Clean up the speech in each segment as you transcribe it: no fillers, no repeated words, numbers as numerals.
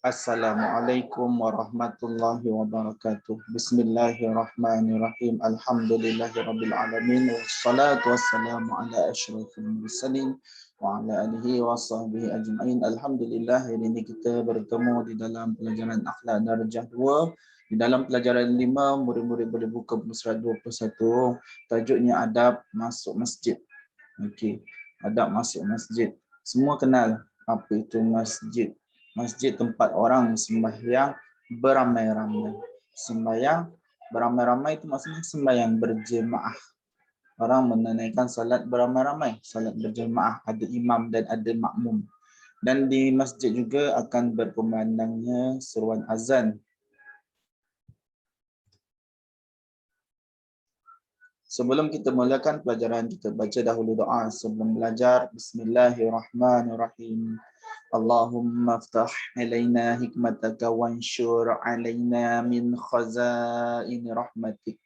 Assalamualaikum warahmatullahi wabarakatuh. Bismillahirrahmanirrahim. Alhamdulillahirabbil alamin wassalatu wassalamu ala asyrafil mursalin wa ala alihi washabbihi ajmain. Alhamdulillah, hari ini kita bertemu di dalam pelajaran akhlak darjah 2. Di dalam pelajaran 5, murid-murid boleh buka buku surat 21. Tajuknya adab masuk masjid. Okey, adab masuk masjid. Semua kenal apa itu masjid. Masjid tempat orang sembahyang beramai-ramai. Sembahyang beramai-ramai itu maksudnya sembahyang berjemaah. Orang menunaikan salat beramai-ramai, salat berjemaah, ada imam dan ada makmum. Dan di masjid juga akan berkumandangnya seruan azan. Sebelum kita mulakan pelajaran, kita baca dahulu doa sebelum belajar. Bismillahirrahmanirrahim. Allahumma aftah alaina hikmataka wanshur alaina min khazain rahmatik.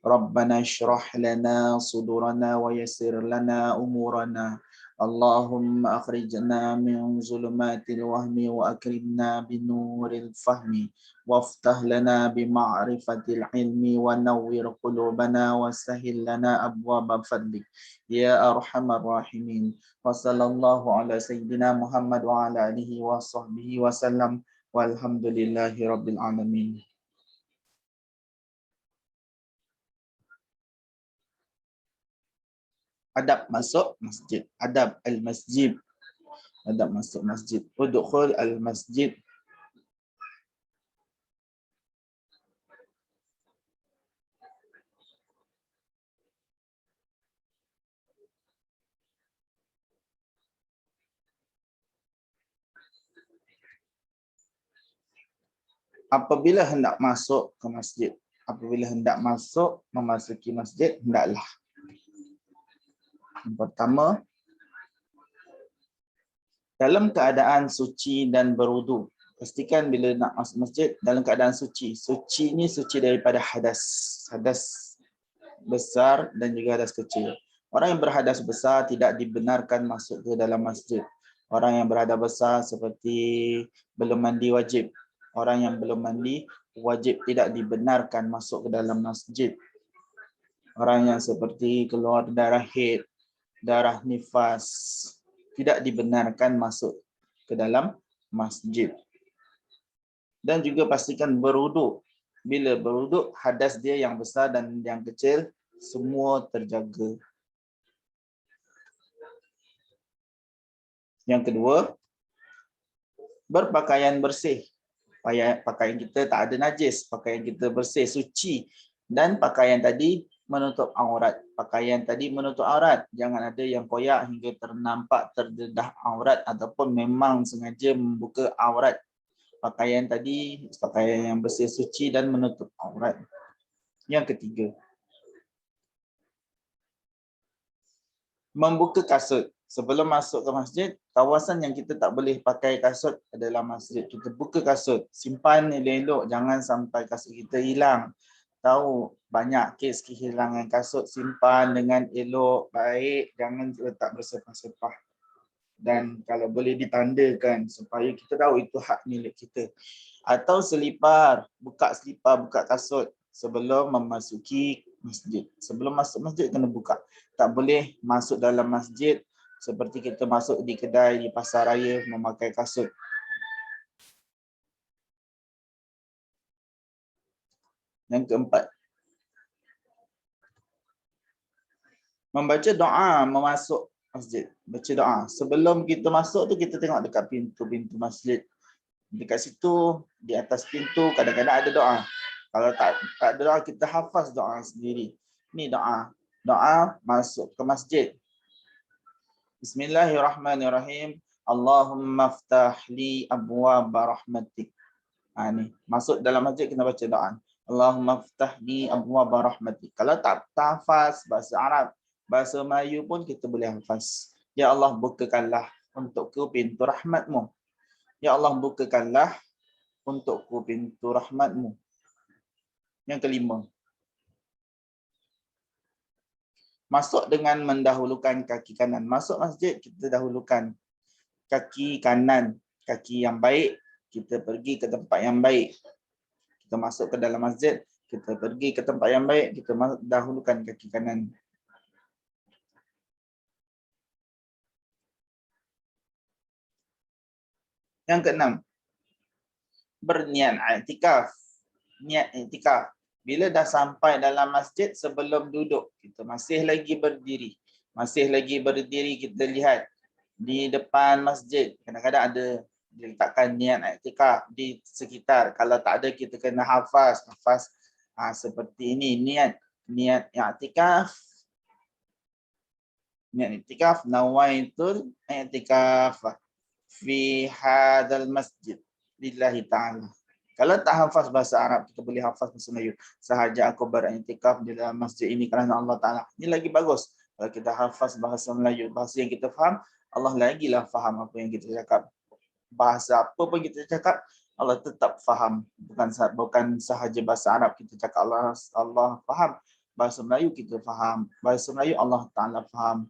Rabbana shrah lana sudurana wa yassir lana umurana. Allahumma akhrijna min zulumatil wahmi wa akrimna binuril fahmi. Waftah lana bima'rifatil ilmi wa nawwir qulubana wa sahil lana abwaba fadlik. Ya arhamar rahimin. Wa sallallahu ala sayyidina Muhammad wa ala alihi wa sahbihi wa sallam. Walhamdulillahi rabbil alamin. Adab masuk masjid. Adab al-masjid. Adab masuk masjid. Udkhul al-masjid. Apabila hendak masuk ke masjid. Apabila hendak masuk, memasuki masjid, hendaklah. Yang pertama, dalam keadaan suci dan berwudu. Pastikan bila nak masuk masjid dalam keadaan suci. Suci ni suci daripada hadas. Hadas besar dan juga hadas kecil. Orang yang berhadas besar tidak dibenarkan masuk ke dalam masjid. Orang yang berhadas besar seperti belum mandi wajib. Orang yang belum mandi wajib tidak dibenarkan masuk ke dalam masjid. Orang yang seperti keluar darah haid, darah nifas, tidak dibenarkan masuk ke dalam masjid. Dan juga pastikan berwuduk. Bila berwuduk, hadas dia yang besar dan yang kecil semua terjaga. Yang kedua, berpakaian bersih. Pakaian kita tak ada najis, pakaian kita bersih, suci. Dan pakaian tadi menutup aurat. Pakaian tadi menutup aurat. Jangan ada yang koyak hingga ternampak terdedah aurat ataupun memang sengaja membuka aurat. Pakaian tadi, pakaian yang bersih, suci dan menutup aurat. Yang ketiga, membuka kasut. Sebelum masuk ke masjid, kawasan yang kita tak boleh pakai kasut adalah masjid. Kita buka kasut, simpan elok-elok, jangan sampai kasut kita hilang. Tahu banyak kes kehilangan kasut, simpan dengan elok, baik, jangan letak bersepah-sepah. Dan kalau boleh ditandakan supaya kita tahu itu hak milik kita. Atau selipar, buka kasut sebelum memasuki masjid. Sebelum masuk masjid kena buka. Tak boleh masuk dalam masjid seperti kita masuk di kedai, di pasar raya memakai kasut. Yang keempat, membaca doa memasuk masjid. Baca doa. Sebelum kita masuk tu kita tengok dekat pintu-pintu masjid. Dekat situ, di atas pintu kadang-kadang ada doa. Kalau tak ada doa, kita hafaz doa sendiri. Ni doa. Doa masuk ke masjid. Bismillahirrahmanirrahim. Allahumma aftah li abwaaba rahmatik. Ni masuk dalam masjid kena baca doa. Allahumma aftah li abwaaba rahmatik. Kalau tak hafaz bahasa Arab, bahasa Melayu pun kita boleh hafaz. Ya Allah, bukakanlah untukku pintu rahmatmu. Ya Allah, bukakanlah untukku pintu rahmatmu. Yang kelima, masuk dengan mendahulukan kaki kanan. Masuk masjid, kita dahulukan kaki kanan, kaki yang baik kita pergi ke tempat yang baik. Kita masuk ke dalam masjid, kita pergi ke tempat yang baik, kita dahulukan kaki kanan. Yang keenam, berniat i'tikaf. Niat i'tikaf. Bila dah sampai dalam masjid, sebelum duduk, kita masih lagi berdiri. Masih lagi berdiri, kita lihat di depan masjid. Kadang-kadang ada diletakkan niat i'tikaf di sekitar. Kalau tak ada, kita kena hafaz. Seperti ini, niat i'tikaf. Niat i'tikaf, nawaitul i'tikaf fi hadal masjid lillahi ta'ala. Kalau tak hafaz bahasa Arab, kita boleh hafaz bahasa Melayu. Sahaja aku beriktikaf di dalam masjid ini kerana Allah Ta'ala. Ini lagi bagus. Kalau kita hafaz bahasa Melayu, bahasa yang kita faham, Allah lagilah faham apa yang kita cakap. Bahasa apa pun kita cakap, Allah tetap faham. Bukan sahaja bahasa Arab kita cakap Allah faham. Bahasa Melayu kita faham. Bahasa Melayu Allah Ta'ala faham.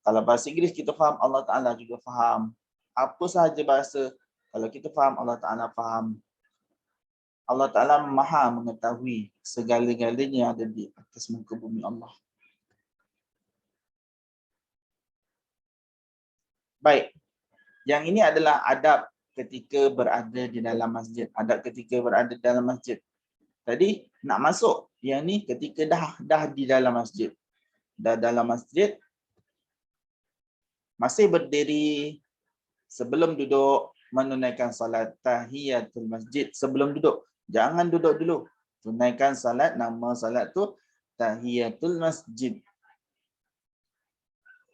Kalau bahasa Inggeris kita faham, Allah Ta'ala juga faham. Apa sahaja bahasa, kalau kita faham, Allah Ta'ala faham. Allah Ta'ala maha mengetahui segala-galanya yang ada di atas muka bumi Allah. Baik, yang ini adalah adab ketika berada di dalam masjid. Adab ketika berada di dalam masjid. Tadi nak masuk, yang ni ketika dah di dalam masjid. Dah dalam masjid, masih berdiri sebelum duduk, menunaikan salat tahiyatul masjid sebelum duduk. Jangan duduk dulu. Tunaikan salat, nama salat tu tahiyatul masjid.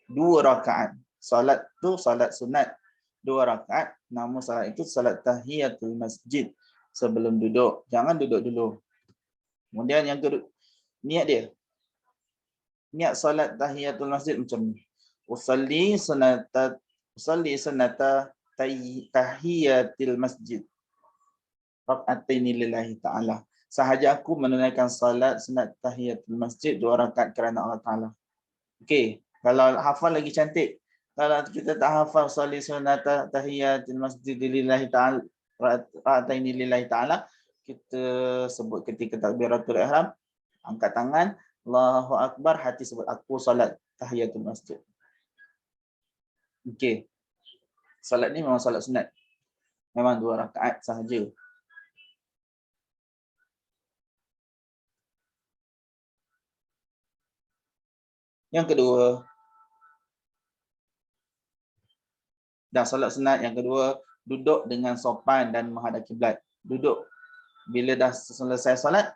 2 rakaat. Salat tu salat sunat. 2 rakaat. Nama salat itu salat tahiyatul masjid sebelum duduk. Jangan duduk dulu. Kemudian yang kedua, niat dia. Niat salat tahiyatul masjid macam ni. Usalli sunata tahiyatil masjid. Raka'ataini lillahi ta'ala. Sahaja aku menunaikan salat sunat tahiyatul masjid 2 rakaat kerana Allah Ta'ala. Okey, kalau hafal lagi cantik. Kalau kita tak hafal salat sunat tahiyatul masjid lillahi ta'ala, raka'ataini lillahi ta'ala, kita sebut ketika takbiratul ihram, angkat tangan, Allahu Akbar, hati sebut aku salat tahiyatul masjid. Okey. Salat ni memang salat sunat. Memang 2 rakaat sahaja. Yang kedua, dah salat sunat. Yang kedua, duduk dengan sopan dan menghadap kiblat. Duduk. Bila dah selesai salat,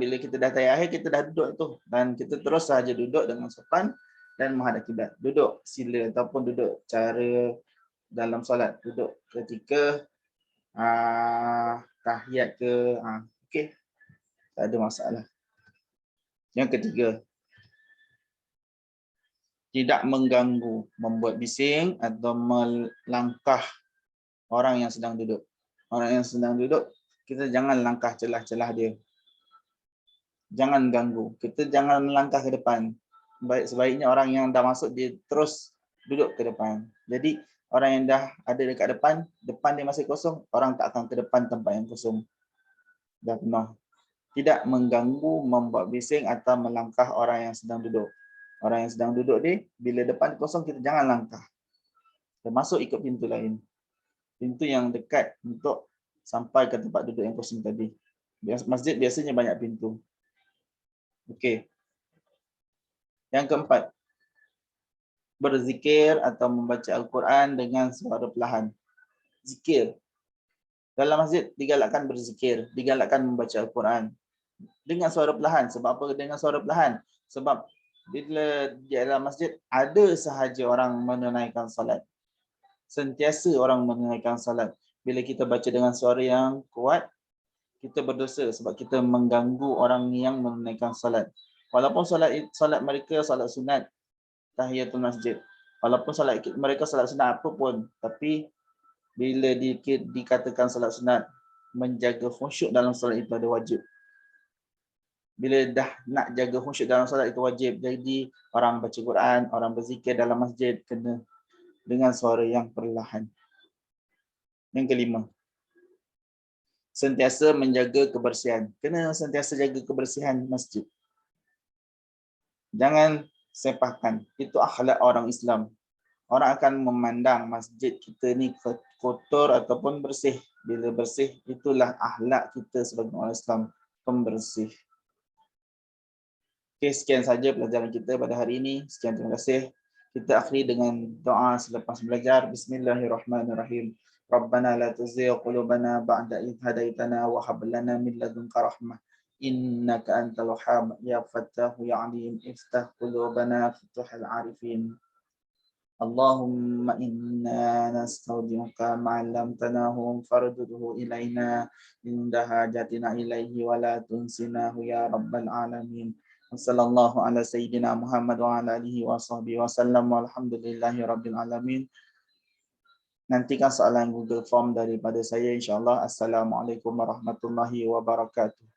bila kita dah tahiyat akhir, kita dah duduk tu. Dan kita terus sahaja duduk dengan sopan dan menghadap kiblat. Duduk sila ataupun duduk cara dalam salat. Duduk ketika tahiyat ke. Okey. Tak ada masalah. Yang ketiga, tidak mengganggu, membuat bising atau melangkah orang yang sedang duduk. Orang yang sedang duduk, kita jangan langkah celah-celah dia. Jangan ganggu. Kita jangan melangkah ke depan. Sebaiknya orang yang dah masuk, dia terus duduk ke depan. Jadi, orang yang dah ada dekat depan dia masih kosong, orang tak akan ke depan tempat yang kosong. Dah penuh. Tidak mengganggu, membuat bising atau melangkah orang yang sedang duduk. Orang yang sedang duduk ni, bila depan kosong, kita jangan langkah. Kita masuk ikut pintu lain. Pintu yang dekat untuk sampai ke tempat duduk yang kosong tadi. Masjid biasanya banyak pintu. Okey. Yang keempat, berzikir atau membaca Al-Quran dengan suara perlahan. Zikir. Dalam masjid digalakkan berzikir, digalakkan membaca Al-Quran dengan suara perlahan. Sebab apa dengan suara perlahan? Sebab bila di dalam masjid ada sahaja orang menunaikan salat. Sentiasa orang menunaikan salat. Bila kita baca dengan suara yang kuat, kita berdosa sebab kita mengganggu orang yang menunaikan salat. Walaupun salat mereka salat sunat tahiyatul masjid. Walaupun salat mereka salat sunat apa pun, tapi bila dikatakan salat sunat, menjaga khusyuk dalam salat itu ada wajib. Bila dah nak jaga khusyuk dalam salat itu wajib. Jadi orang baca Quran, orang berzikir dalam masjid kena dengan suara yang perlahan. Yang kelima, sentiasa menjaga kebersihan. Kena sentiasa jaga kebersihan masjid. Jangan sepahkan. Itu akhlak orang Islam. Orang akan memandang masjid kita ni kotor ataupun bersih. Bila bersih, itulah akhlak kita sebagai orang Islam, pembersih. Okey, sekian saja pelajaran kita pada hari ini. Sekian, terima kasih. Kita akhiri dengan doa selepas belajar. Bismillahirrahmanirrahim. Rabbana la tuzigh qulubana ba'da idh hadaitana wa hab lana min ladunka rahmah. Innaka antal wahhab ya fattahu ya alim. Iftah qulubana futuhal arifin. Allahumma inna nastaudiuka ma 'allamtanahu farduhu ilaina inda hajatina ilaihi wa la tunsinahu ya rabbal alamin. Sallallahu ala sayyidina Muhammad wa ala alihi wa sahbihi wa sallam walhamdulillahi rabbil alamin. Nantikan soalan Google Form daripada saya insya-Allah. Assalamualaikum warahmatullahi wabarakatuh.